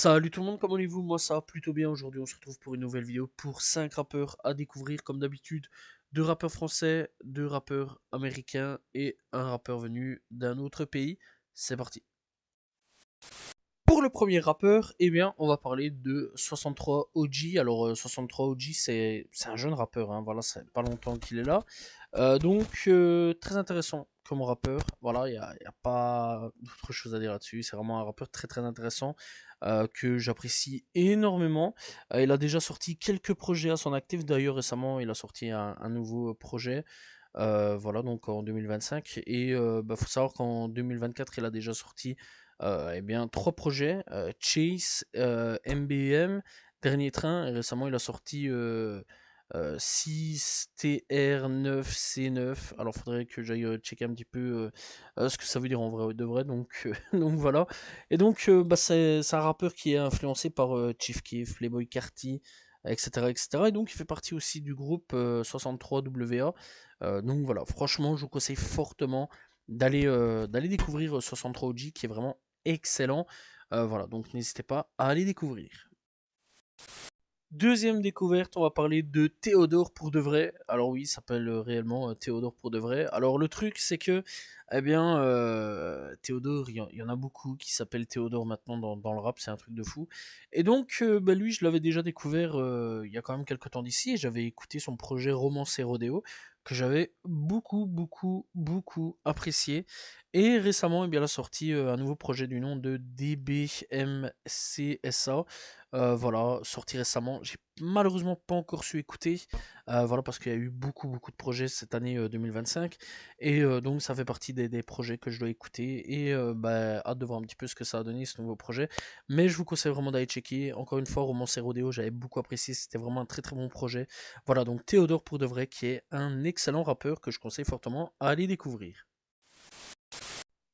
Salut tout le monde, comment allez-vous? Moi ça va plutôt bien. Aujourd'hui on se retrouve pour une nouvelle vidéo pour 5 rappeurs à découvrir comme d'habitude. 2 rappeurs français, 2 rappeurs américains et un rappeur venu d'un autre pays. C'est parti. Pour le premier rappeur, eh bien, on va parler de 63 OG. Alors, 63 OG, c'est un jeune rappeur, hein, voilà, c'est pas longtemps qu'il est là. Très intéressant comme rappeur. Voilà, y a pas d'autre chose à dire là-dessus. C'est vraiment un rappeur très très intéressant que j'apprécie énormément. Il a déjà sorti quelques projets à son actif. D'ailleurs, récemment, il a sorti un nouveau projet. Voilà, donc en 2025. Faut savoir qu'en 2024, il a déjà sorti eh bien, 3 projets, Chase, MBM, Dernier Train, et récemment il a sorti 6TR9C9. Alors faudrait que j'aille checker un petit peu ce que ça veut dire en vrai de vrai, donc voilà. C'est un rappeur qui est influencé par Chief Keef, Playboi Carti, etc., etc. Et donc il fait partie aussi du groupe 63WA. Donc voilà, franchement je vous conseille fortement d'aller découvrir 63 OG qui est vraiment excellent. Voilà, donc n'hésitez pas à aller découvrir. Deuxième découverte, on va parler de Théodore pour de vrai. Alors oui, il s'appelle réellement Théodore pour de vrai. Alors le truc, c'est que, Théodore, il y en a beaucoup qui s'appellent Théodore maintenant dans le rap, c'est un truc de fou. Lui, je l'avais déjà découvert il y a quand même quelques temps d'ici, et j'avais écouté son projet Romance et Rodéo, que j'avais beaucoup apprécié. Et récemment, il a sorti un nouveau projet du nom de DBMCSA. Voilà, sorti récemment. J'ai malheureusement pas encore su écouter, voilà, parce qu'il y a eu beaucoup de projets cette année 2025, donc ça fait partie des projets que je dois écouter, hâte de voir un petit peu ce que ça a donné ce nouveau projet. Mais je vous conseille vraiment d'aller checker. Encore une fois, Romance et Rodéo, j'avais beaucoup apprécié, c'était vraiment un très bon projet. Voilà, donc Théodore pour de vrai, qui est un excellent rappeur que je conseille fortement à aller découvrir.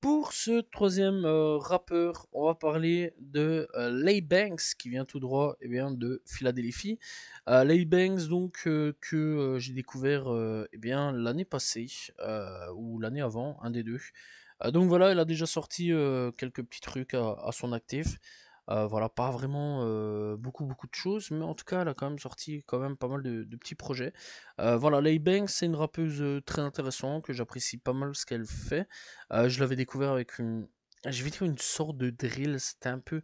Pour ce troisième rappeur, on va parler de Lay Banks qui vient tout droit de Philadelphie. Lay Banks que j'ai découvert l'année passée ou l'année avant, un des deux. Donc voilà, elle a déjà sorti quelques petits trucs à son actif. Voilà, pas vraiment beaucoup de choses, mais en tout cas, elle a quand même sorti quand même pas mal de petits projets. Voilà, Lay Banks, c'est une rappeuse très intéressante que j'apprécie pas mal ce qu'elle fait. Je l'avais découvert avec je vais dire une sorte de drill, c'était un peu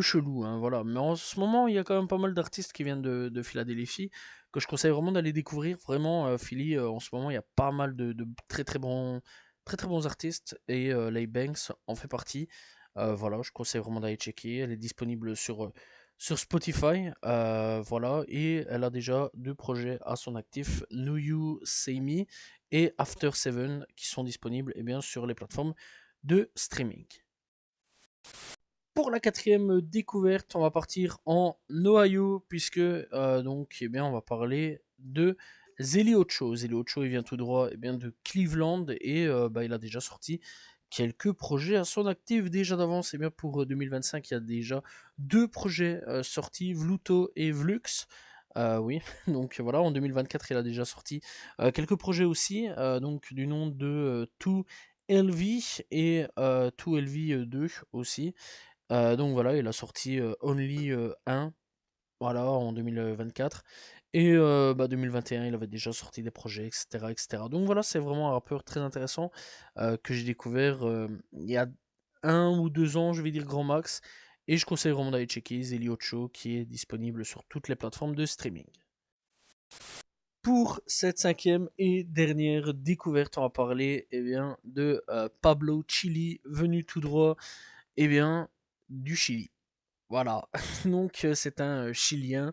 chelou, hein, voilà. Mais en ce moment, il y a quand même pas mal d'artistes qui viennent de Philadelphie que je conseille vraiment d'aller découvrir. Vraiment, Philly, en ce moment, il y a pas mal de très bons artistes et Lay Banks en fait partie. Voilà, je conseille vraiment d'aller checker. Elle est disponible sur Spotify, voilà, et elle a déjà 2 projets à son actif, Know You See Me et After Seven, qui sont disponibles sur les plateformes de streaming. Pour la quatrième découverte, on va partir en Ohio, puisque on va parler de Zeli Ocho. Zeli Ocho, il vient tout droit de Cleveland et il a déjà sorti quelques projets à son actif déjà d'avance. Et bien pour 2025, il y a déjà 2 projets sortis, Vluto et Vlux. Oui, donc voilà, en 2024, il a déjà sorti quelques projets aussi, donc du nom de 2LV et 2LV2 aussi. Donc voilà, il a sorti Only 1, voilà, en 2024. 2021, il avait déjà sorti des projets, etc., etc. Donc voilà, c'est vraiment un rappeur très intéressant que j'ai découvert il y a 1 ou 2 ans, je vais dire grand max. Et je conseille vraiment d'aller checker Zeli Ocho, qui est disponible sur toutes les plateformes de streaming. Pour cette cinquième et dernière découverte, on va parler de Pablo Chili, venu tout droit du Chili. Voilà, c'est un Chilien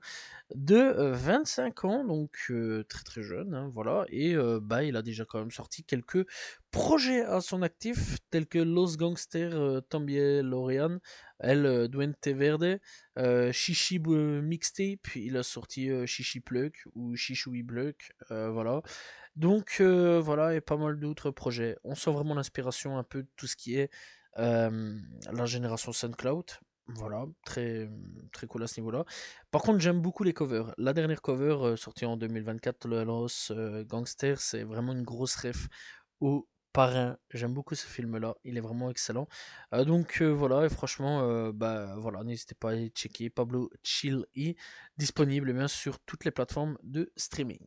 de 25 ans, très jeune, hein, voilà, il a déjà quand même sorti quelques projets à son actif, tels que Los Gangsters También Lorean, Duende Verde, Chichi Mixtape, il a sorti Chichi Plug ou Chichui Plug, voilà. Voilà, et pas mal d'autres projets. On sent vraiment l'inspiration un peu de tout ce qui est la génération SoundCloud. Voilà, très cool à ce niveau-là. Par contre, j'aime beaucoup les covers. La dernière cover sortie en 2024, le Los Gangster, c'est vraiment une grosse ref au Parrain, j'aime beaucoup ce film-là, il est vraiment excellent. Donc voilà, et franchement, bah voilà, n'hésitez pas à aller checker Pablo Chili, disponible bien sur toutes les plateformes de streaming.